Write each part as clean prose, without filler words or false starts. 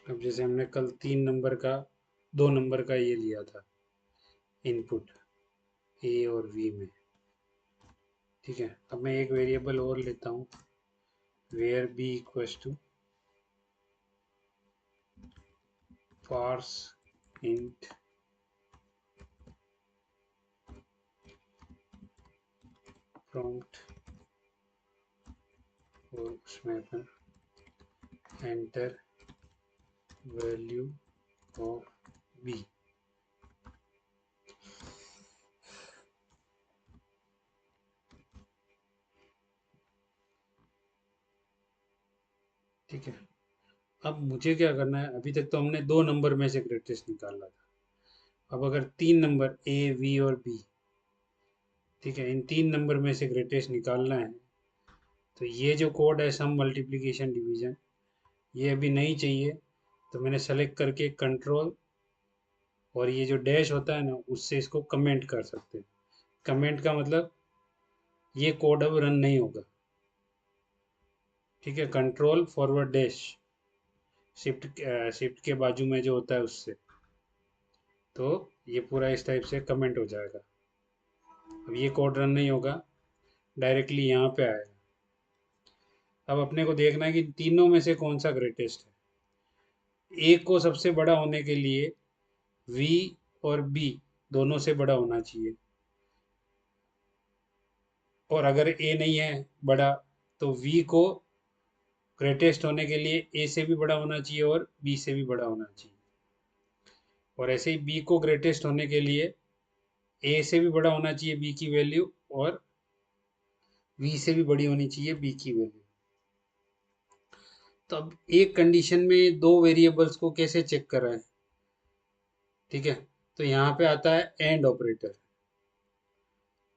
अब जैसे हमने कल 3 नंबर का 2 नंबर का ये लिया था इनपुट ए और वी में। ठीक है, अब मैं एक वेरिएबल और लेता हूँ where b equals to parse int prompt और उसमें अपन एंटर वैल्यू ऑफ बी। ठीक है, अब मुझे क्या करना है, अभी तक तो हमने 2 नंबर में से ग्रेटेस्ट निकाला था। अब अगर 3 नंबर ए वी और बी, ठीक है, इन 3 नंबर में से ग्रेटेस्ट निकालना है तो ये जो कोड है सम मल्टीप्लिकेशन डिवीजन, ये अभी नहीं चाहिए। तो मैंने सेलेक्ट करके कंट्रोल और ये जो डैश होता है ना उससे इसको कमेंट कर सकते हैं। कमेंट का मतलब ये कोड अब रन नहीं होगा। ठीक है, control forward dash shift, shift के बाजू में जो होता है उससे, तो ये पूरा इस टाइप से कमेंट हो जाएगा। अब ये कोड रन नहीं होगा, डायरेक्टली यहाँ पे आएगा। अब अपने को देखना है कि तीनों में से कौन सा ग्रेटेस्ट है। ए को सबसे बड़ा होने के लिए वी और बी दोनों से बड़ा होना चाहिए, और अगर ए नहीं है बड़ा तो वी को ग्रेटेस्ट होने के लिए ए से भी बड़ा होना चाहिए और बी से भी बड़ा होना चाहिए। और ऐसे ही बी को ग्रेटेस्ट होने के लिए ए से भी बड़ा होना चाहिए बी की वैल्यू, और वी से भी बड़ी होनी चाहिए बी की वैल्यू। तो अब एक कंडीशन में दो वेरिएबल्स को कैसे चेक कराएं। ठीक है, तो यहाँ पे आता है एंड ऑपरेटर।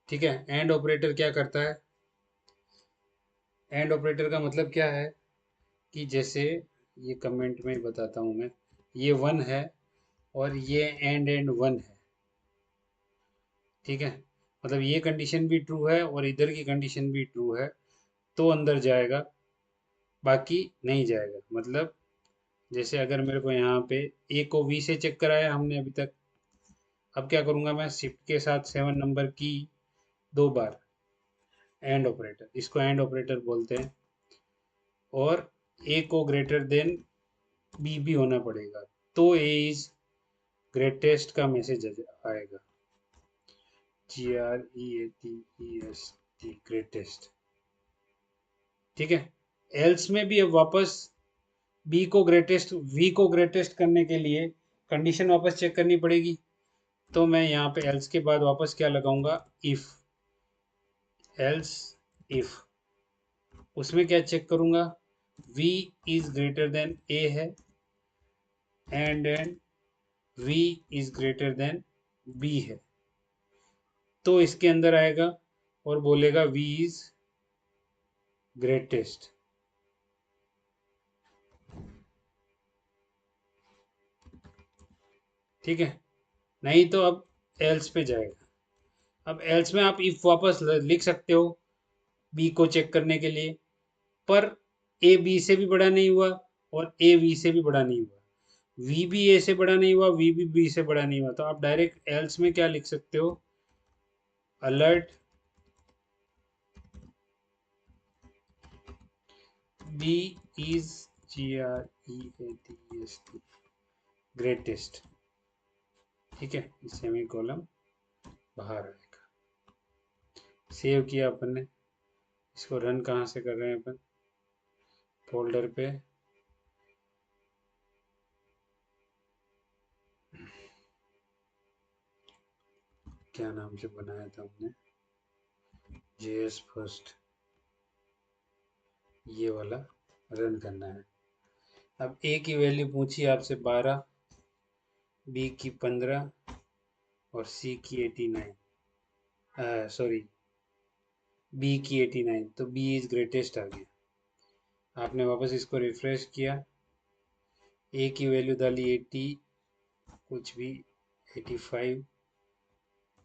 ठीक है, एंड ऑपरेटर क्या करता है, एंड ऑपरेटर का मतलब क्या है कि जैसे ये कमेंट में बताता हूँ मैं, ये 1 है और ये एंड एंड 1 है। ठीक है, मतलब ये कंडीशन भी ट्रू है और इधर की कंडीशन भी ट्रू है तो अंदर जाएगा, बाकी नहीं जाएगा। मतलब जैसे अगर मेरे को यहाँ पे ए को वी से चेक कराया हमने अभी तक, अब क्या करूंगा मैं, शिफ्ट के साथ 7 नंबर की 2 बार, एंड ऑपरेटर, इसको एंड ऑपरेटर बोलते हैं। और ए को ग्रेटर देन बी भी होना पड़ेगा तो ए इज ग्रेटेस्ट का मैसेज आएगा। GREATEST greatest. ठीक है, एल्स में भी अब वापस बी को ग्रेटेस्ट वी को ग्रेटेस्ट करने के लिए कंडीशन वापस चेक करनी पड़ेगी। तो मैं यहाँ पे एल्स के बाद वापस क्या लगाऊंगा, इफ। एल्स इफ, उसमें क्या चेक करूंगा, v is greater then a है, and v is greater then b है, तो इसके अंदर आएगा और बोलेगा v इज ग्रेटेस्ट। ठीक है, नहीं तो अब एल्स पे जाएगा। अब एल्स में आप इफ वापस लिख सकते हो बी को चेक करने के लिए, पर ए बी से भी बड़ा नहीं हुआ और ए वी से भी बड़ा नहीं हुआ, वी भी ए से बड़ा नहीं हुआ, वी भी बी से बड़ा नहीं हुआ, तो आप डायरेक्ट एल्स में क्या लिख सकते हो, alert be is GREATEST greatest. ठीक है, सेमी कॉलम बाहर आएगा। सेव किया अपन ने, इसको रन कहाँ से कर रहे हैं अपन, फोल्डर पे क्या नाम से बनाया था हमने, JS फर्स्ट, ये वाला रन करना है। अब ए की वैल्यू पूछी आपसे 12, बी की 15 और सी की 89, सॉरी बी की 89, तो बी इज ग्रेटेस्ट आ गया। आपने वापस इसको रिफ्रेश किया, ए की वैल्यू डाली 80, कुछ भी 85,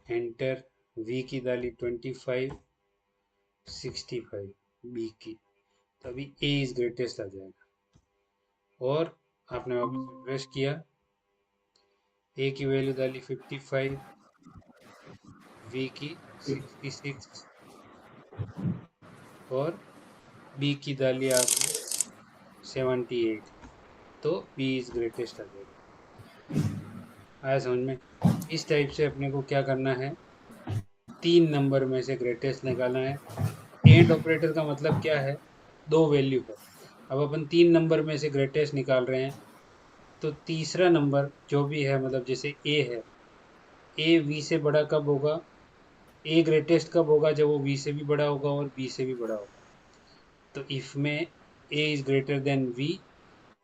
एंटर, वी की डाली 25, 65 बी की, तो अभी ए इज ग्रेटेस्ट आ जाएगा। और आपने वापस रिफ्रेश किया, ए की वैल्यू डाली 55, वी की 66 और बी की डाली आपने 78, तो बी इज ग्रेटेस्ट आ जाएगा। आया समझ में? इस टाइप से अपने को क्या करना है, 3 नंबर में से ग्रेटेस्ट निकालना है। एंड ऑपरेटर का मतलब क्या है, 2 वैल्यू है। अब अपन 3 नंबर में से ग्रेटेस्ट निकाल रहे हैं, तो तीसरा नंबर जो भी है, मतलब जैसे ए है, ए वी से बड़ा कब होगा, ए ग्रेटेस्ट कब होगा, जब वो वी से भी बड़ा होगा और बी से भी बड़ा होगा। तो इफ में A is greater than we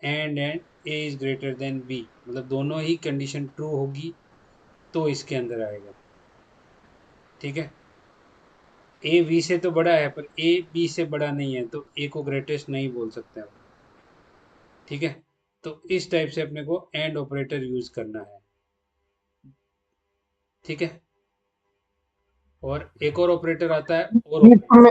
and A is greater than B, मतलब दोनों ही कंडीशन ट्रू होगी तो इसके अंदर आएगा। ठीक है, ए वी से तो बड़ा है पर ए बी से बड़ा नहीं है, तो ए को ग्रेटेस्ट नहीं बोल सकते हम। ठीक है, तो इस टाइप से अपने को एंड ऑपरेटर यूज करना है। ठीक है, और एक और ऑपरेटर आता है और if ऑपरेटर। में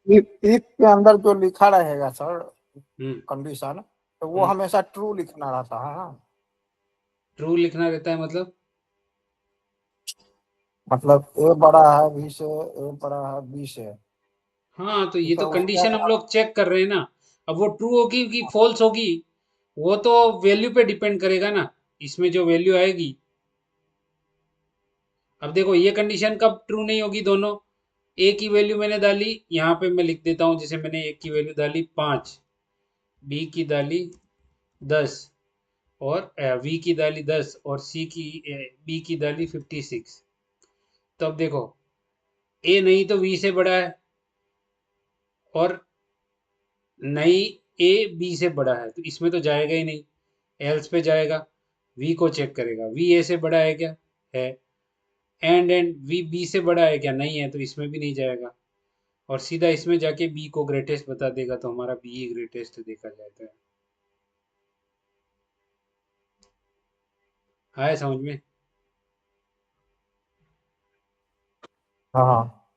if के अंदर जो लिखा रहेगा सर हम्म, कंडीशन, तो वो हमेशा ट्रू लिखना रहता है। ट्रू लिखना रहता है मतलब ए बड़ा है बी से, ए बड़ा है बी से, हाँ, तो ये तो तो उसके कंडीशन हम लोग चेक कर रहे हैं ना। अब वो ट्रू होगी कि फॉल्स होगी, वो तो वैल्यू पे डिपेंड करेगा ना, इसमें जो वैल्यू आएगी। अब देखो ये कंडीशन कब ट्रू नहीं होगी, दोनों ए की वैल्यू मैंने डाली, यहाँ पे मैं लिख देता हूँ, जैसे मैंने ए की वैल्यू डाली 5, बी की डाली 10 और वी की डाली 10 और सी की बी की डाली 56। तो अब देखो ए नहीं तो वी से बड़ा है और नहीं ए बी से बड़ा है, तो इसमें तो जाएगा ही नहीं, एल्स पे जाएगा, वी को चेक करेगा, वी ए से बड़ा है क्या, है, एंड वी बी से बड़ा है क्या, नहीं है, तो इसमें भी नहीं जाएगा, और सीधा इसमें जाके बी को ग्रेटेस्ट बता देगा, तो हमारा बी ही ग्रेटेस्ट देखा जाता है। आया समझ में? हाँ।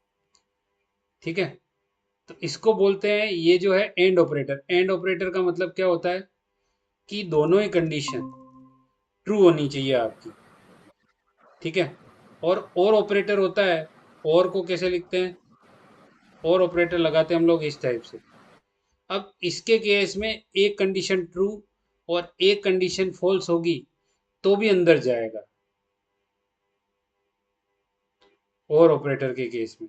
ठीक है, तो इसको बोलते हैं, ये जो है एंड ऑपरेटर। एंड ऑपरेटर का मतलब क्या होता है कि दोनों ही कंडीशन ट्रू होनी चाहिए आपकी। ठीक है, और ऑपरेटर होता है, और को कैसे लिखते हैं, और ऑपरेटर लगाते हैं हम लोग इस टाइप से। अब इसके केस में एक कंडीशन ट्रू और एक कंडीशन फॉल्स होगी तो भी अंदर जाएगा, और ऑपरेटर के केस में।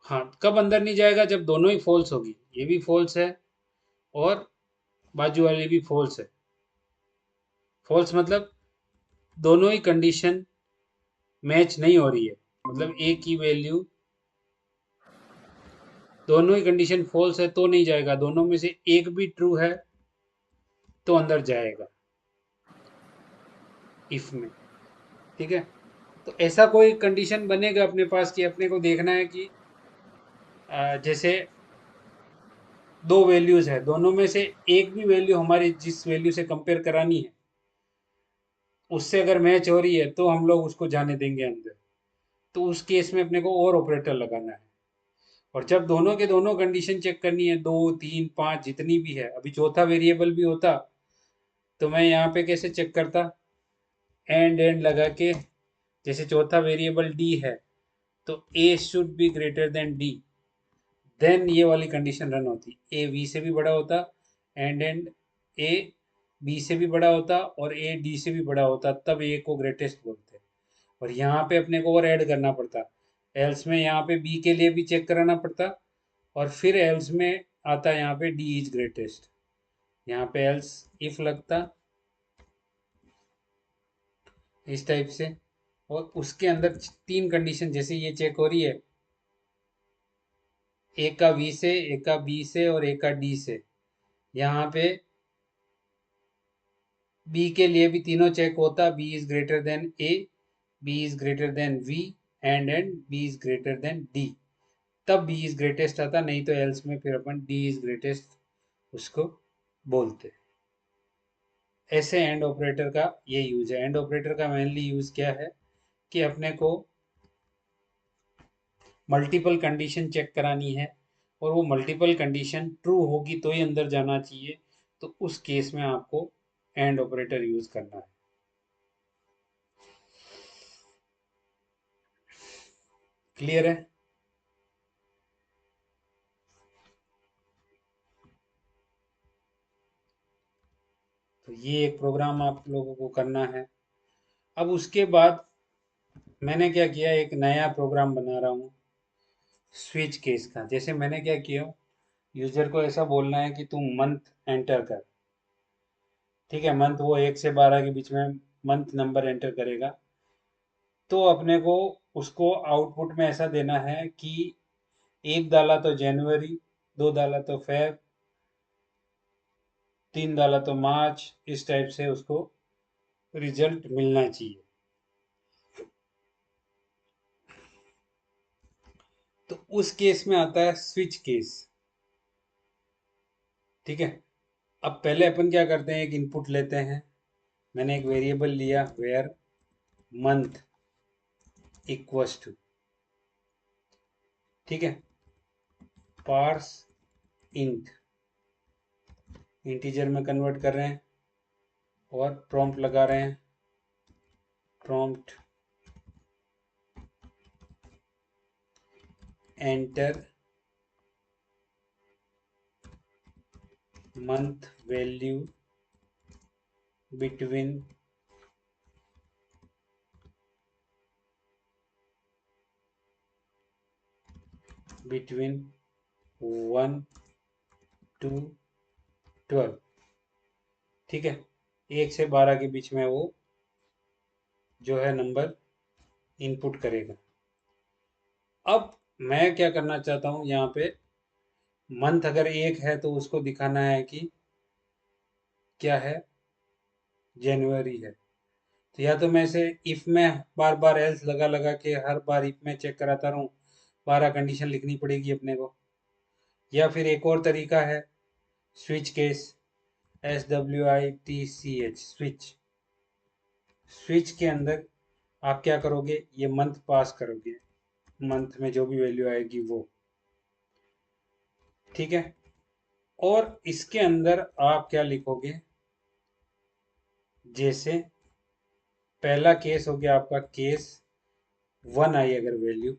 हाँ, कब अंदर नहीं जाएगा, जब दोनों ही फॉल्स होगी, ये भी फॉल्स है और बाजू वाली भी फॉल्स है। फॉल्स मतलब दोनों ही कंडीशन मैच नहीं हो रही है, मतलब ए की वैल्यू, दोनों ही कंडीशन फॉल्स है तो नहीं जाएगा, दोनों में से एक भी ट्रू है तो अंदर जाएगा इफ में। ठीक है, तो ऐसा कोई कंडीशन बनेगा अपने पास कि अपने को देखना है कि जैसे दो वैल्यूज है, दोनों में से एक भी वैल्यू हमारी जिस वैल्यू से कंपेयर करानी है उससे अगर मैच हो रही है तो हम लोग उसको जाने देंगे अंदर, तो उस केस में अपने को और ऑपरेटर लगाना है। और जब दोनों के दोनों कंडीशन चेक करनी है, 2 3 5 जितनी भी है, अभी चौथा वेरिएबल भी होता तो मैं यहाँ पे कैसे चेक करता, एंड लगा के, जैसे चौथा वेरिएबल डी है तो A should be greater than D, then ये वाली कंडीशन रन होती, ए वी से भी बड़ा होता, एंड ए बी से भी बड़ा होता और ए डी से भी बड़ा होता, तब ए को ग्रेटेस्ट बोलते। और यहाँ पे अपने को और ऐड करना पड़ता, एल्स में यहाँ पे बी के लिए भी चेक कराना पड़ता, और फिर एल्स में आता है यहाँ पे डी इज ग्रेटेस्ट, यहाँ पे एल्स इफ लगता इस टाइप से। और उसके अंदर 3 कंडीशन जैसे ये चेक हो रही है, ए का वी से, ए का बी से और ए का डी से, यहाँ पे बी के लिए भी तीनों चेक होता, b is greater than a, b is greater than we and b is greater than d, तब बी इज ग्रेटेस्ट आता, नहीं तो एल्स में फिर अपन डी इज ग्रेटेस्ट उसको बोलते। ऐसे एंड ऑपरेटर का ये यूज है। एंड ऑपरेटर का मेनली यूज क्या है कि अपने को मल्टीपल कंडीशन चेक करानी है, और वो मल्टीपल कंडीशन ट्रू होगी तो ही अंदर जाना चाहिए, तो उस केस में आपको एंड ऑपरेटर यूज करना है। क्लियर है? तो ये एक प्रोग्राम आप लोगों को करना है। अब उसके बाद मैंने क्या किया, एक नया प्रोग्राम बना रहा हूँ स्विच केस का। जैसे मैंने क्या किया, यूजर को ऐसा बोलना है कि तुम मंथ एंटर कर। ठीक है, मंथ वो 1 से 12 के बीच में मंथ नंबर एंटर करेगा। तो अपने को उसको आउटपुट में ऐसा देना है कि 1 डाला तो जनवरी, 2 डाला तो फेब, 3 डाला तो मार्च, इस टाइप से उसको रिजल्ट मिलना चाहिए। तो उस केस में आता है स्विच केस। ठीक है, अब पहले अपन क्या करते हैं, एक इनपुट लेते हैं। मैंने एक वेरिएबल लिया वेयर मंथ इक्वल्स टू, ठीक है, पार्स इंट, इंटीजर में कन्वर्ट कर रहे हैं और प्रॉम्प्ट लगा रहे हैं, prompt enter month value between between 1 to 12। ठीक है, 1 से 12 के बीच में वो जो है नंबर इनपुट करेगा। अब मैं क्या करना चाहता हूँ यहाँ पे, मंथ अगर 1 है तो उसको दिखाना है कि क्या है, जनवरी है। तो या तो मैं इसे इफ में बार बार एल्स लगा लगा के हर बार इफ में चेक कराता रहूं, 12 कंडीशन लिखनी पड़ेगी अपने को। या फिर एक और तरीका है switch case, SWITCH switch. Switch के अंदर आप क्या करोगे, ये मंथ पास करोगे, मंथ में जो भी वैल्यू आएगी वो। ठीक है, और इसके अंदर आप क्या लिखोगे, जैसे पहला केस हो गया आपका केस 1 आई अगर वैल्यू,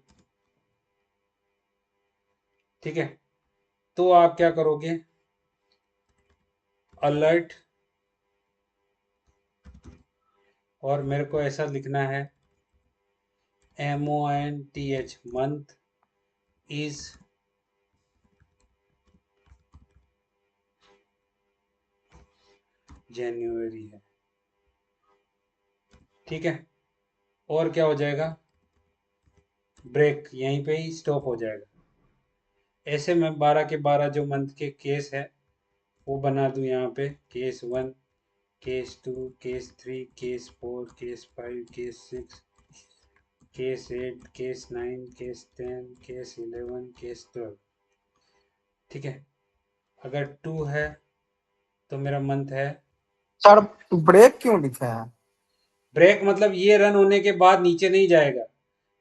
ठीक है, तो आप क्या करोगे, अलर्ट, और मेरे को ऐसा लिखना है MONTH मंथ इज जनवरी है। ठीक है, और क्या हो जाएगा, ब्रेक यहीं पे ही स्टॉप हो जाएगा। ऐसे में 12 के 12 जो मंथ के केस है वो बना दूं यहाँ पे, case 1, case 2, case 3, case 4, case 5, case 6, case 8, case 9, case 10, case 11, case 12। ठीक है, अगर 2 है तो मेरा मंथ है। सर ब्रेक क्यों लिखा है? ब्रेक मतलब ये रन होने के बाद नीचे नहीं जाएगा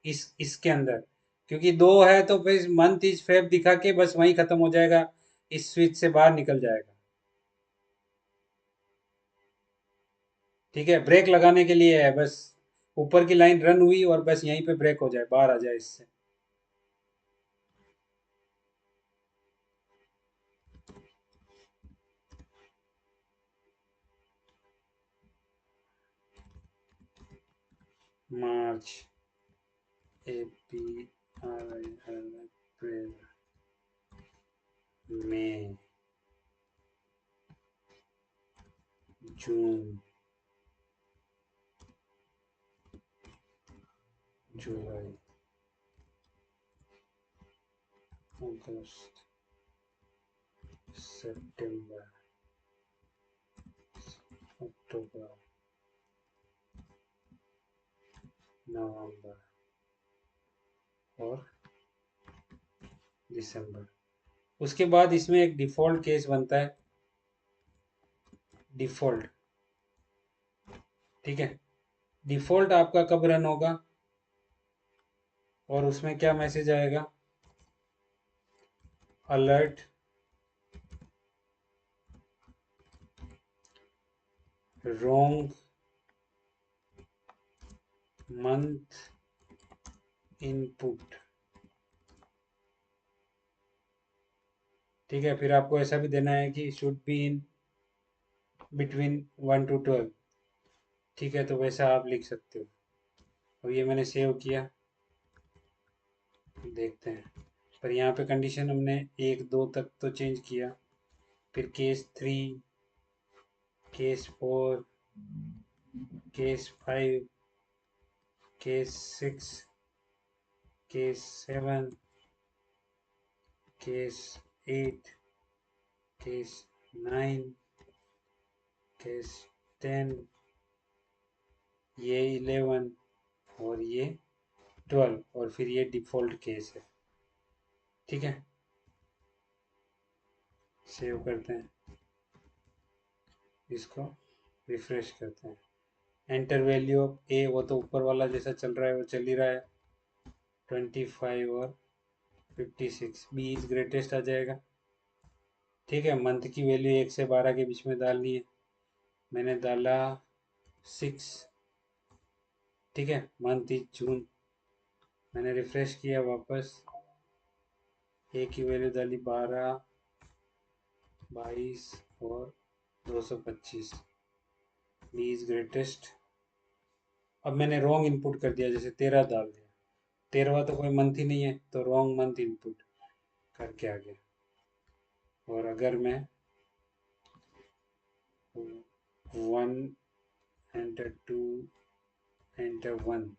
इसके अंदर, क्योंकि 2 है तो फिर मंथ इज फेब दिखा के बस वहीं खत्म हो जाएगा, इस स्विच से बाहर निकल जाएगा। ठीक है, ब्रेक लगाने के लिए है बस, ऊपर की लाइन रन हुई और बस यहीं पे ब्रेक हो जाए, बाहर आ जाए इससे। मार्च, अप्रैल, मई, जून, जुलाई, अगस्त, सितंबर, अक्टूबर, नवंबर और दिसंबर। उसके बाद इसमें एक डिफॉल्ट केस बनता है, डिफॉल्ट। ठीक है, डिफॉल्ट आपका कब रन होगा और उसमें क्या मैसेज आएगा, अलर्ट wrong month input। ठीक है, फिर आपको ऐसा भी देना है कि should be in between 1 to 12। ठीक है, तो वैसा आप लिख सकते हो। अब ये मैंने सेव किया, देखते हैं। पर यहाँ पे कंडीशन हमने 1 2 तक तो चेंज किया, फिर case 3, case 4, case 5, case 6, case 7, case 8, case 9, case 10, ये 11 और ये 12 और फिर ये डिफ़ॉल्ट केस है। ठीक है, सेव करते हैं, इसको रिफ्रेश करते हैं। एंटर वैल्यू ऑफ ए, वो तो ऊपर वाला जैसा चल रहा है वो चल ही रहा है, 25 और 56। बी इज ग्रेटेस्ट आ जाएगा। ठीक है, मंथ की वैल्यू 1 से 12 के बीच में डालनी है। मैंने डाला 6। ठीक है, मंथ इज जून। मैंने रिफ्रेश किया वापस, ए की वैल्यू डाली 12, 22 और 225। B is greatest. अब मैंने रॉन्ग इनपुट कर दिया, जैसे 13 डाल दिया। 13वां तो कोई मंथ ही नहीं है, तो रॉन्ग मंथ इनपुट करके आ गया। और अगर मैं 1 एंटर 2 एंटर 1,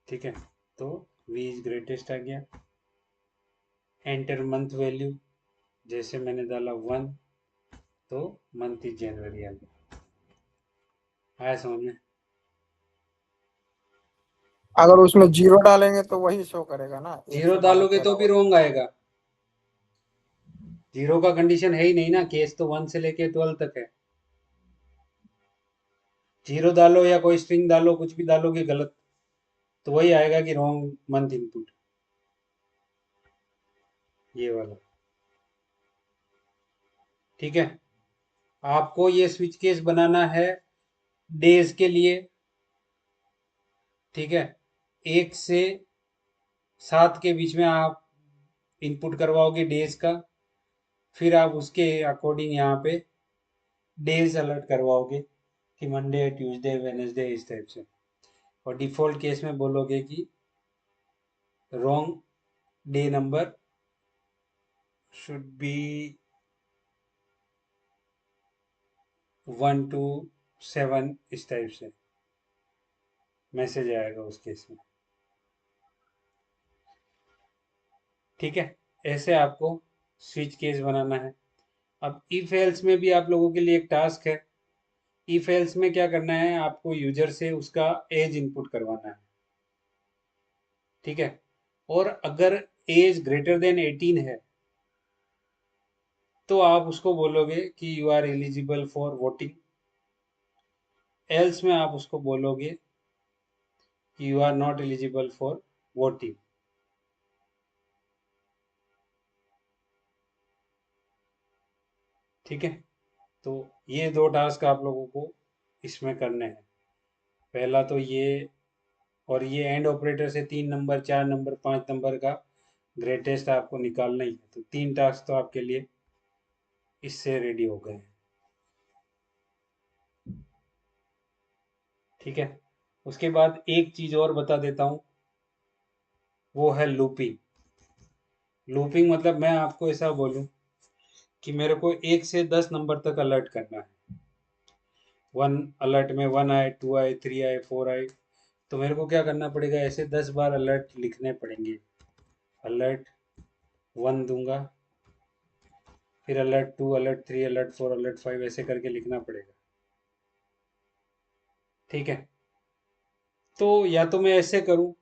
ठीक है, तो वी इज ग्रेटेस्ट आ गया। एंटर मंथ वैल्यू, जैसे मैंने डाला 1, तो मंथ इज जनवरी आ गया। आया समझ में? अगर उसमें जीरो डालेंगे तो वही शो करेगा ना, एक जीरो से बारह डालोगे तो तेरह भी वही। रॉन्ग आएगा। जीरो का कंडीशन है ही नहीं ना, केस तो 1 से लेके 12 तक है। जीरो डालो या कोई स्ट्रिंग डालो, कुछ भी डालोगे गलत, तो वही आएगा कि रॉन्ग मंथ इनपुट, ये वाला। ठीक है, आपको ये स्विच केस बनाना है डेज के लिए। ठीक है, 1 से 7 के बीच में आप इनपुट करवाओगे डेज का, फिर आप उसके अकॉर्डिंग यहाँ पे डेज अलर्ट करवाओगे कि मंडे, ट्यूसडे, वेनेसडे, इस टाइप से। और डिफॉल्ट केस में बोलोगे कि wrong day number should be 1 to 7, इस टाइप से मैसेज आएगा उस केस में। ठीक है, ऐसे आपको स्विच केस बनाना है। अब इफ एल्स में भी आप लोगों के लिए एक टास्क है। इफ एल्स में क्या करना है, आपको यूजर से उसका एज इनपुट करवाना है। ठीक है, और अगर एज ग्रेटर देन 18 है, तो आप उसको बोलोगे कि you are eligible for voting. Else में आप उसको बोलोगे कि you are not eligible for voting. ठीक है, तो ये 2 टास्क आप लोगों को इसमें करने हैं। पहला तो ये, और ये एंड ऑपरेटर से 3 नंबर, 4 नंबर, 5 नंबर का ग्रेटेस्ट आपको निकालना ही है। तो 3 टास्क तो आपके लिए इससे रेडी हो गए हैं। ठीक है, उसके बाद एक चीज और बता देता हूँ, वो है लूपिंग। लूपिंग मतलब मैं आपको ऐसा बोलूँ कि मेरे को 1 से 10 नंबर तक अलर्ट करना है। 1 अलर्ट में 1 आए, 2 आए, 3 आए, 4 आए, तो मेरे को क्या करना पड़ेगा, ऐसे 10 बार अलर्ट लिखने पड़ेंगे। अलर्ट 1 दूंगा, फिर अलर्ट 2, अलर्ट 3, अलर्ट 4, अलर्ट 5, ऐसे करके लिखना पड़ेगा। ठीक है, तो या तो मैं ऐसे करूं,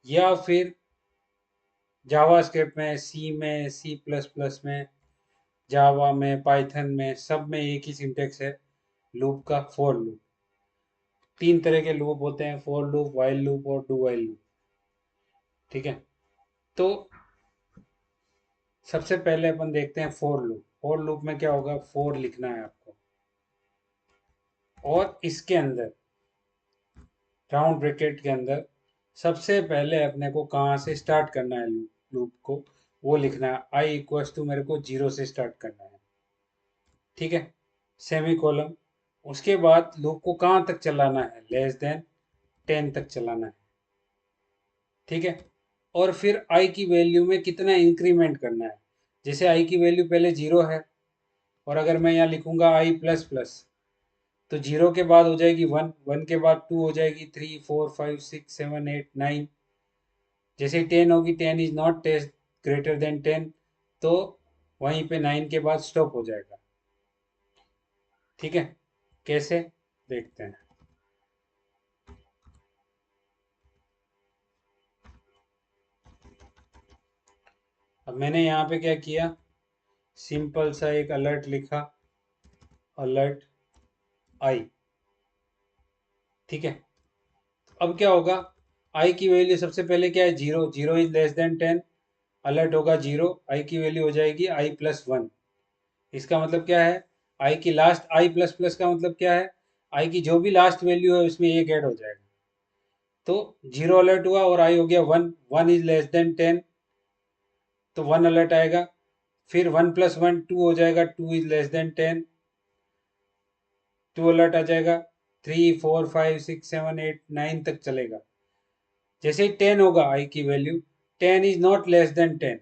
या फिर जावास्क्रिप्ट में, सी में, C++ में, जावा में, पाइथन में, सब में एक ही सिंटेक्स है लूप का, फॉर लूप। 3 तरह के लूप होते हैं, फॉर लूप, वाइल लूप और डू वाइल लूप। ठीक है, तो सबसे पहले अपन देखते हैं फॉर लूप। फॉर लूप में क्या होगा, फॉर लिखना है आपको। और इसके अंदर राउंड ब्रैकेट के अंदर सबसे पहले अपने को कहाँ से स्टार्ट करना है लूप को, वो लिखना है। आई इक्वल्स टू मेरे को 0 से स्टार्ट करना है, ठीक है, सेमी कॉलम। उसके बाद लूप को कहाँ तक चलाना है, लेस देन 10 तक चलाना है, ठीक है। और फिर आई की वैल्यू में कितना इंक्रीमेंट करना है। जैसे आई की वैल्यू पहले 0 है, और अगर मैं यहाँ लिखूंगा आई प्लस प्लस, तो 0 के बाद हो जाएगी 1, 1 के बाद 2 हो जाएगी, 3 4 5 6 7 8 9। जैसे ही 10 होगी, 10 इज नॉट ग्रेटर देन 10, तो वहीं पे 9 के बाद स्टॉप हो जाएगा, ठीक है। कैसे, देखते हैं। अब मैंने यहाँ पे क्या किया, सिंपल सा एक अलर्ट लिखा, अलर्ट आई, ठीक है। अब क्या होगा, आई की वैल्यू सबसे पहले क्या है, 0, 0 इज लेस देन 10, अलर्ट होगा 0, आई की वैल्यू हो जाएगी आई प्लस 1। इसका मतलब क्या है, आई की लास्ट, आई प्लस प्लस का मतलब क्या है, आई की जो भी लास्ट वैल्यू है उसमें एक ऐड हो जाएगा। तो 0 अलर्ट हुआ और आई हो गया 1, 1 इज लेस देन 10, तो 1 अलर्ट आएगा। फिर 1 प्लस 1 2 हो जाएगा, 2 इज लेस देन 10, 2 अलर्ट आ जाएगा। 3 4 5 6 7 8 9 तक चलेगा। जैसे ही 10 होगा आई की value, 10 is not less than 10,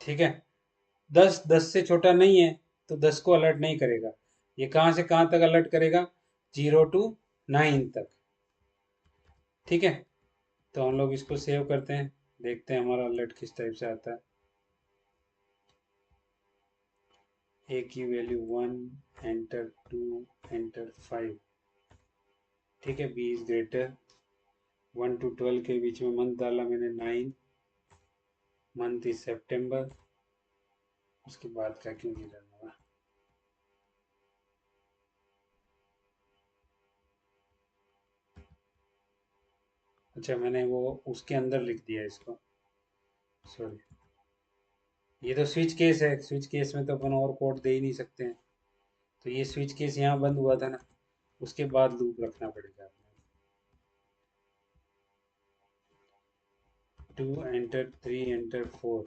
ठीक है। 10 10 से छोटा नहीं है, तो 10 को अलर्ट नहीं करेगा। ये कहाँ से कहाँ तक अलर्ट करेगा, 0 to 9 तक, ठीक है। तो हम लोग इसको सेव करते हैं, देखते हैं हमारा अलर्ट किस टाइप से आता है। ए की वैल्यू 1, एंटर 2, एंटर 5, ठीक है। बी इज ग्रेटर, 1 to 12 के बीच में मंथ डाला मैंने 9, मंथ इज सितंबर। उसके बाद का क्यों नहीं डालूंगा, अच्छा मैंने वो उसके अंदर लिख दिया इसको, सॉरी। ये तो स्विच केस है, स्विच केस में तो अपन और कोड दे ही नहीं सकते हैं। तो ये स्विच केस यहाँ बंद हुआ था ना, उसके बाद लूप रखना पड़ेगा। 2 एंटर 3 एंटर 4,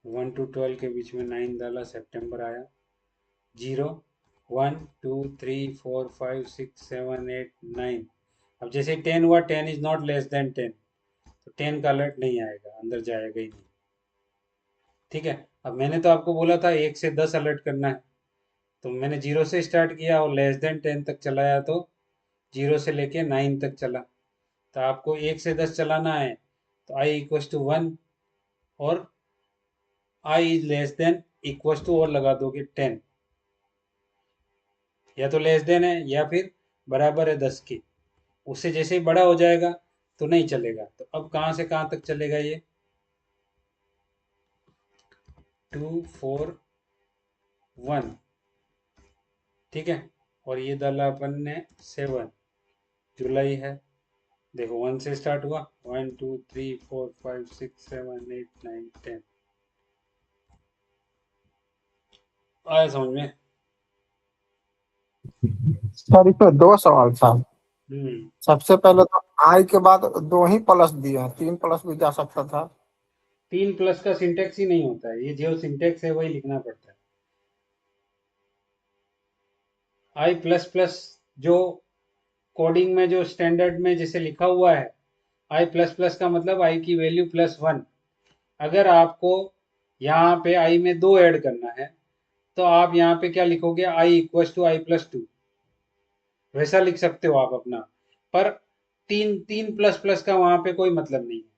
1 to 12 के बीच में 9 डाला, सितंबर आया। 0 1 2 3 4 5 6 7 8 9। अब जैसे 10 हुआ, 10 इज नॉट लेस देन 10, तो 10 का अलर्ट नहीं आएगा, अंदर जाएगा ही नहीं, ठीक है। अब मैंने तो आपको बोला था 1 से 10 अलर्ट करना है, तो मैंने 0 से स्टार्ट किया और लेस देन 10 तक चलाया, तो 0 से लेके 9 तक चला। तो आपको 1 से 10 चलाना है, तो आई इक्वस टू 1, और I is less than equals to और लगा दोगे 10, या तो लेस देन है या फिर बराबर है 10 के। उससे जैसे ही बड़ा हो जाएगा तो नहीं चलेगा। तो अब कहाँ से कहाँ तक चलेगा ये, 2 4 1, ठीक है। और ये डाला अपन ने 7, जुलाई है। देखो 1 से स्टार्ट हुआ, 1 2 3 4 5 6 7 8 9 10, आया समझ में। सर इसमें दो सवाल था। हम्म। सबसे पहले तो आई के बाद दो ही प्लस दिए हैं, 3 प्लस भी जा सकता था। 3 प्लस का सिंटेक्स ही नहीं होता है, ये जो सिंटेक्स है वही लिखना पड़ता है। आई प्लस प्लस जो कोडिंग में जो स्टैंडर्ड में जैसे लिखा हुआ है, आई प्लस प्लस का मतलब आई की वैल्यू +1। अगर आपको यहाँ पे आई में 2 ऐड करना है, तो आप यहाँ पे क्या लिखोगे, आई इक्वल टू आई प्लस 2, वैसा लिख सकते हो आप अपना। पर तीन तीन प्लस प्लस का वहां पे कोई मतलब नहीं है,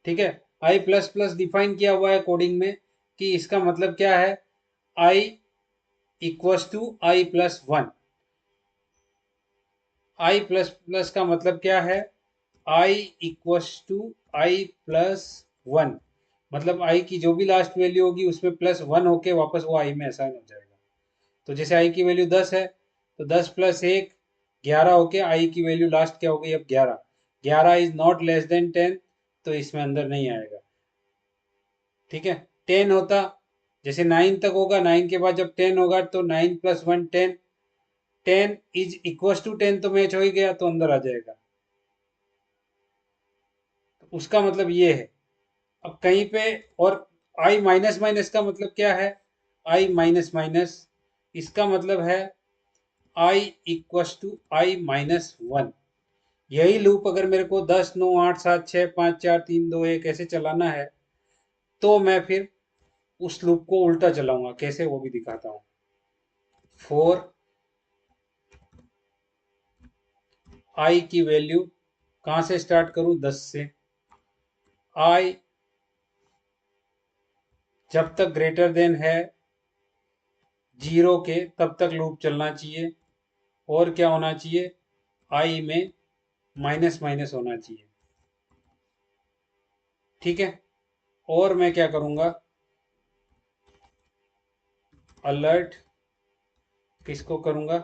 ठीक है। आई प्लस प्लस डिफाइन किया हुआ है कोडिंग में, कि इसका मतलब क्या है, I equal to I plus 1। I plus plus का मतलब क्या है, I equal to I plus 1, मतलब आई की जो भी लास्ट वैल्यू होगी उसमें +1 होके वापस वो आई में असाइन हो जाएगा। तो जैसे आई की वैल्यू 10 है, तो 10 + 1 11 होके आई की वैल्यू लास्ट क्या हो गई अब 11, 11 इज नॉट लेस देन 10, तो इसमें अंदर नहीं आएगा, ठीक है। 10 होता जैसे 9 तक होगा, 9 के बाद जब 10 होगा तो 9 + 1 10, 10 इज इक्वल टू 10 तो मैच हो ही गया, तो अंदर आ जाएगा। तो उसका मतलब ये है। अब कहीं पे और आई माइनस माइनस का मतलब क्या है? आई माइनस माइनस, इसका मतलब है I equal to I minus one. यही लूप अगर मेरे को 10 9 8 7 6 5 4 3 2 1 ऐसे चलाना है, तो मैं फिर उस लूप को उल्टा चलाऊंगा। कैसे, वो भी दिखाता हूँ। फोर आई की वैल्यू कहाँ से स्टार्ट करूं? 10 से। आई जब तक ग्रेटर देन है 0 के, तब तक लूप चलना चाहिए। और क्या होना चाहिए? आई में माइनस माइनस होना चाहिए। ठीक है। और मैं क्या करूंगा? अलर्ट किसको करूंगा?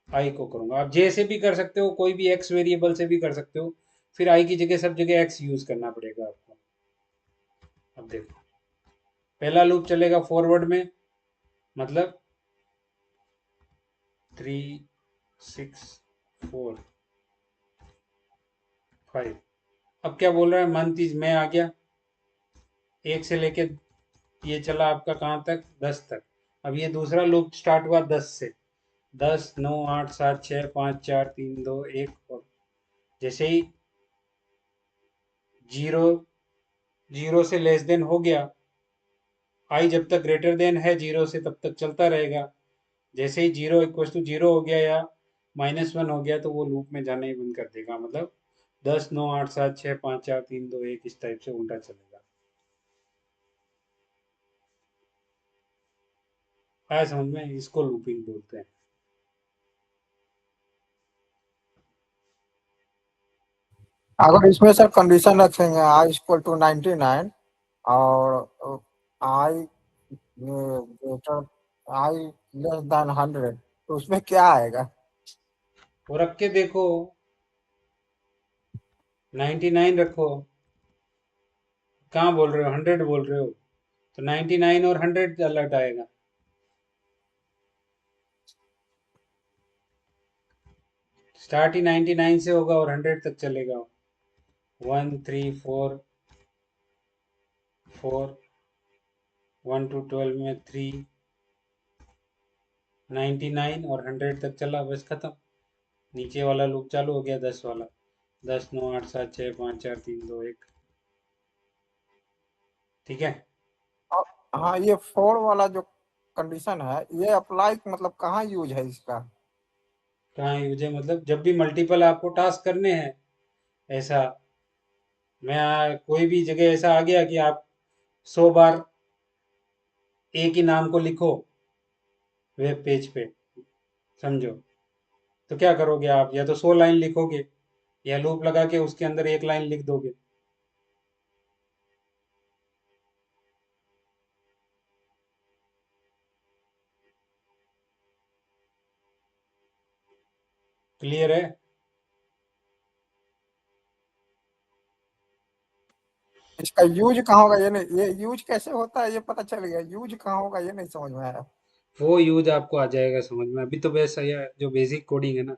आई को करूंगा। आप जैसे भी कर सकते हो, कोई भी एक्स वेरिएबल से भी कर सकते हो। फिर आई की जगह सब जगह एक्स यूज करना पड़ेगा आपको। अब देखो, पहला लूप चलेगा फॉरवर्ड में, मतलब 3 6 4 5। अब क्या बोल रहा है? मंथ इज में आ गया, एक से लेके ये चला आपका कहाँ तक? 10 तक। अब ये दूसरा लूप स्टार्ट हुआ 10 से। 10 9 8 7 6 5 4 3 2 1। और जैसे ही जीरो, जीरो से लेस देन हो गया, आई जब तक ग्रेटर देन है जीरो से तब तक चलता रहेगा। जैसे ही जीरो इक्वल टू जीरो हो गया या -1 हो गया, तो वो लूप में जाना ही बंद कर देगा। मतलब 10 9 8 7 6 5 4 3 2 1 इस टाइप से उल्टा चलेगा। आया समझ में? इसको लूपिंग बोलते हैं। अगर इसमें सर कंडीशन रखेंगे आई इक्वल टू 99 और आई ग्रेटर, आई लेस देन 100, तो उसमें क्या आएगा? और रख के देखो, 99 रखो। कहाँ बोल रहे हो? 100 बोल रहे हो? तो 99 और 100 अलर्ट आएगा। स्टार्ट ही 99 से होगा और 100 तक चलेगा। 1 3 4 4, 1 to 12 में 3, 99 और 100 तक चला, बस खत्म। नीचे वाला लूप चालू हो गया, 10 वाला। 10 9 8 7 6 5 4 3 2 1। ठीक है। हाँ, ये फोर वाला जो कंडीशन है, ये अप्लाई मतलब कहाँ यूज है इसका? कहाँ यूज है? मतलब जब भी मल्टीपल आपको टास्क करने हैं, ऐसा कोई भी जगह ऐसा आ गया कि आप 100 बार एक ही नाम को लिखो वेब पेज पे, समझो, तो क्या करोगे आप? या तो 100 लाइन लिखोगे, या लूप लगा के उसके अंदर एक लाइन लिख दोगे। क्लियर है? इसका यूज कहाँ होगा ये नहीं, ये यूज कैसे होता है ये पता चल गया, यूज कहाँ होगा ये नहीं समझ में आया। वो यूज आपको आ जाएगा समझ में। अभी तो वैसा या जो बेसिक कोडिंग है ना,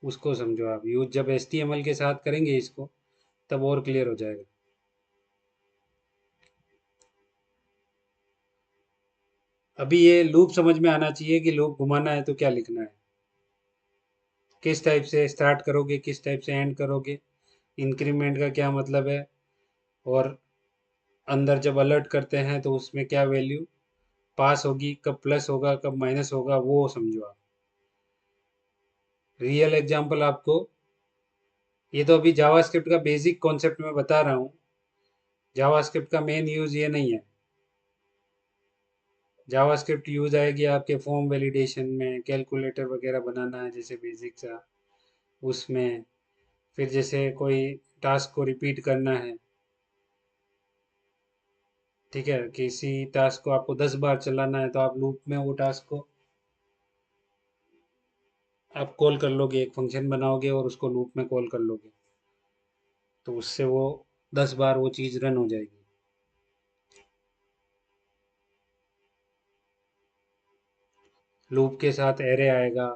उसको समझो आप। यूज जब HTML के साथ करेंगे इसको, तब और क्लियर हो जाएगा। अभी ये लूप समझ में आना चाहिए कि लूप घुमाना है तो क्या लिखना है, किस टाइप से स्टार्ट करोगे, किस टाइप से एंड करोगे, इंक्रीमेंट का क्या मतलब है, और अंदर जब अलर्ट करते हैं तो उसमें क्या वैल्यू पास होगी, कब प्लस होगा कब माइनस होगा, वो समझो आप। रियल एग्जांपल आपको, ये तो अभी जावास्क्रिप्ट का बेसिक कॉन्सेप्ट मैं बता रहा हूँ। जावास्क्रिप्ट का मेन यूज ये नहीं है। जावास्क्रिप्ट यूज आएगी आपके फॉर्म वैलिडेशन में, कैलकुलेटर वगैरह बनाना है जैसे बेसिक सा, उसमें। फिर जैसे कोई टास्क को रिपीट करना है, ठीक है, किसी टास्क को आपको 10 बार चलाना है, तो आप लूप में वो टास्क को आप कॉल कर लोगे, एक फंक्शन बनाओगे और उसको लूप में कॉल कर लोगे, तो उससे वो 10 बार वो चीज़ रन हो जाएगी। लूप के साथ एरे आएगा,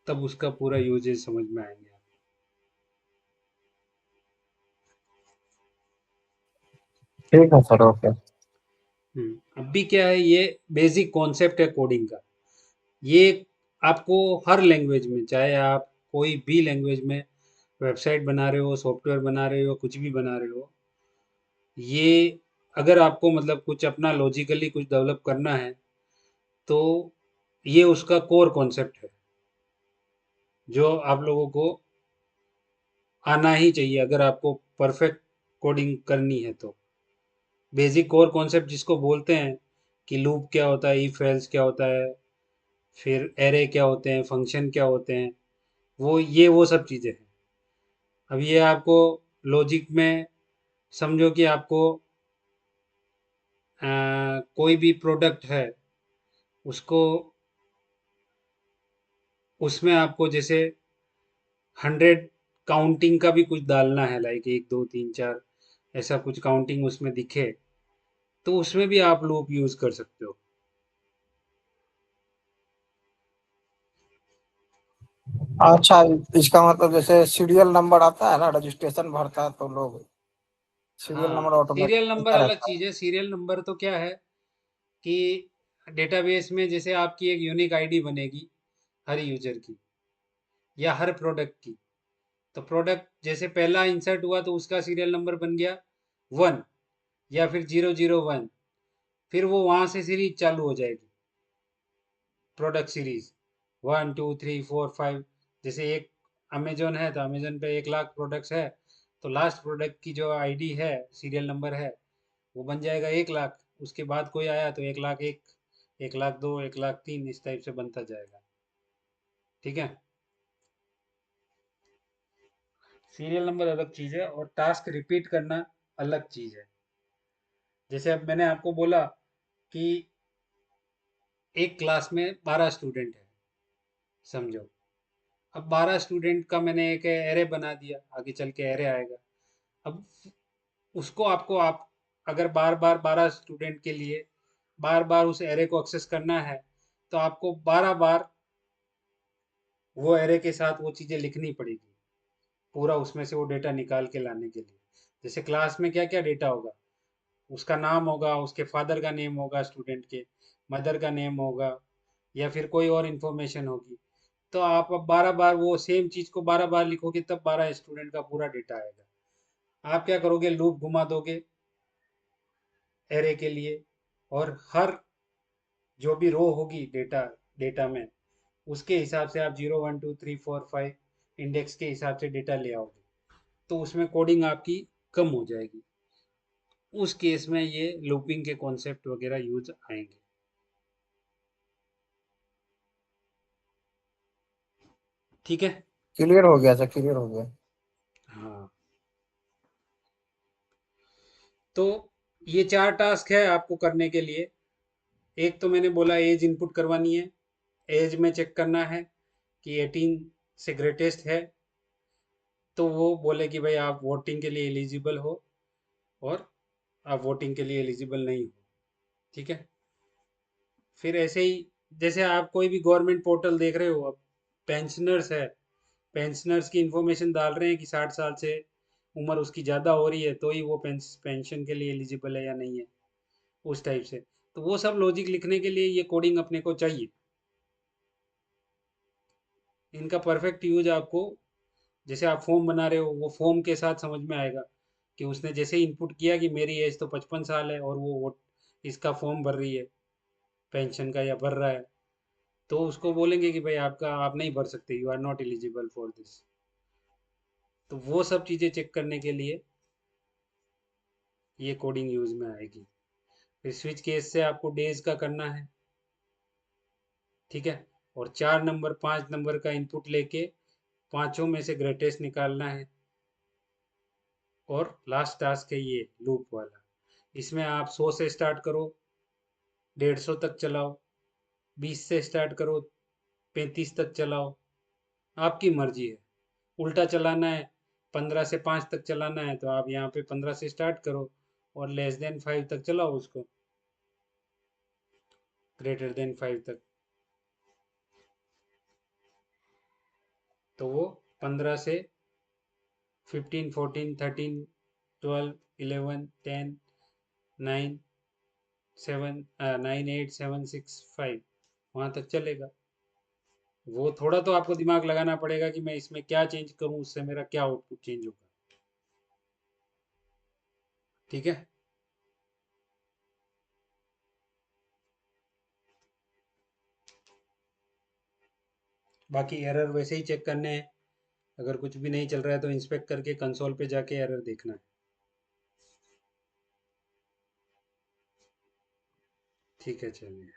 तब उसका पूरा यूजेस समझ में आएंगे। ठीक है सर, ओके। अभी क्या है, ये बेसिक कॉन्सेप्ट है कोडिंग का। ये आपको हर लैंग्वेज में, चाहे आप कोई भी लैंग्वेज में वेबसाइट बना रहे हो, सॉफ्टवेयर बना रहे हो, कुछ भी बना रहे हो, ये अगर आपको मतलब कुछ अपना लॉजिकली कुछ डेवलप करना है, तो ये उसका कोर कॉन्सेप्ट है जो आप लोगों को आना ही चाहिए अगर आपको परफेक्ट कोडिंग करनी है तो। बेसिक कोर कॉन्सेप्ट जिसको बोलते हैं कि लूप क्या होता है, इफ एल्स क्या होता है, फिर एरे क्या होते हैं, फंक्शन क्या होते हैं, वो सब चीज़ें हैं। अब ये आपको लॉजिक में समझो कि आपको कोई भी प्रोडक्ट है, उसको उसमें आपको जैसे 100 काउंटिंग का भी कुछ डालना है, लाइक 1 2 3 4, ऐसा कुछ काउंटिंग उसमें दिखे, तो उसमें भी आप लूप यूज कर सकते हो। अच्छा, इसका मतलब जैसे सीरियल नंबर आता है ना, रजिस्ट्रेशन भरता है तो लोग सीरियल हाँ, नंबर सीरियल ऑटोमेटिक नंबर मिलता अलग रहता है। चीज़ है। सीरियल नंबर तो क्या है कि डेटाबेस में जैसे आपकी एक यूनिक आईडी बनेगी हर यूजर की या हर प्रोडक्ट की, तो प्रोडक्ट जैसे पहला इंसर्ट हुआ तो उसका सीरियल नंबर बन गया 1 या फिर 001, फिर वो वहां से सीरीज चालू हो जाएगी, प्रोडक्ट सीरीज 1 2 3 4 5। जैसे एक अमेजोन है तो अमेजोन पे 1 लाख प्रोडक्ट्स है, तो लास्ट प्रोडक्ट की जो आईडी है, सीरियल नंबर है, वो बन जाएगा 1 लाख। उसके बाद कोई आया तो 1 लाख 1, 1 लाख 2, 1 लाख 3, इस टाइप से बनता जाएगा। ठीक है, सीरियल नंबर अलग चीज है और टास्क रिपीट करना अलग चीज है। जैसे अब मैंने आपको बोला कि एक क्लास में 12 स्टूडेंट है, समझो। अब 12 स्टूडेंट का मैंने एक एरे बना दिया, आगे चल के एरे आएगा। अब उसको आपको आप अगर बार बार 12 स्टूडेंट के लिए बार बार उस एरे को एक्सेस करना है, तो आपको 12 बार वो एरे के साथ वो चीज़ें लिखनी पड़ेगी, पूरा उसमें से वो डेटा निकाल के लाने के लिए। जैसे क्लास में क्या क्या डेटा होगा, उसका नाम होगा, उसके फादर का नेम होगा, स्टूडेंट के मदर का नेम होगा, या फिर कोई और इन्फॉर्मेशन होगी। तो आप अब 12 बार वो सेम चीज़ को 12 बार लिखोगे, तब 12 स्टूडेंट का पूरा डेटा आएगा। आप क्या करोगे, लूप घुमा दोगे एरे के लिए, और हर जो भी रो होगी डेटा डेटा में, उसके हिसाब से आप 0 1 2 3 4 5 इंडेक्स के हिसाब से डेटा ले आओगे, तो उसमें कोडिंग आपकी कम हो जाएगी। उस केस में ये लूपिंग के कॉन्सेप्ट वगैरह यूज आएंगे। ठीक है। क्लियर हो गया सर, क्लियर हो गया। हाँ, तो ये 4 टास्क है आपको करने के लिए। एक तो मैंने बोला एज इनपुट करवानी है, एज में चेक करना है कि 18 से ग्रेटेस्ट है, तो वो बोले कि भाई आप वोटिंग के लिए एलिजिबल हो, और आप वोटिंग के लिए एलिजिबल नहीं हो। ठीक है। फिर ऐसे ही जैसे आप कोई भी गवर्नमेंट पोर्टल देख रहे हो, अब पेंशनर्स है, पेंशनर्स की इंफॉर्मेशन डाल रहे हैं कि 60 साल से उम्र उसकी ज़्यादा हो रही है तो ही वो पेंशन के लिए एलिजिबल है या नहीं है, उस टाइप से। तो वो सब लॉजिक लिखने के लिए ये कोडिंग अपने को चाहिए। इनका परफेक्ट यूज आपको, जैसे आप फॉर्म बना रहे हो, वो फॉर्म के साथ समझ में आएगा कि उसने जैसे इनपुट किया कि मेरी एज तो 55 साल है, और वो इसका फॉर्म भर रही है पेंशन का, या भर रहा है, तो उसको बोलेंगे कि भाई आपका आप नहीं भर सकते, you are not eligible for this. तो वो सब चीज़ें चेक करने के लिए ये कोडिंग यूज में आएगी। फिर स्विच केस से आपको डेज का करना है। ठीक है। और 4 नंबर 5 नंबर का इनपुट लेके पांचों में से ग्रेटेस्ट निकालना है। और लास्ट टास्क है ये लूप वाला, इसमें आप 100 से स्टार्ट करो, 150 तक चलाओ, 20 से स्टार्ट करो, 35 तक चलाओ, आपकी मर्जी है। उल्टा चलाना है, 15 से 5 तक चलाना है, तो आप यहाँ पे 15 से स्टार्ट करो और <5 तक चलाओ उसको, ग्रेटर देन 5 तक। तो वो 15 से 15, 14, 13, 12, 11, 10, 9, 7, 9, 8, 7, 6, 5 वहां तक चलेगा। वो थोड़ा तो आपको दिमाग लगाना पड़ेगा कि मैं इसमें क्या चेंज करूं, उससे मेरा क्या आउटपुट चेंज होगा। ठीक है। बाकी एरर वैसे ही चेक करने हैं। अगर कुछ भी नहीं चल रहा है तो इंस्पेक्ट करके कंसोल पे जाके एरर देखना है। ठीक है, चलिए।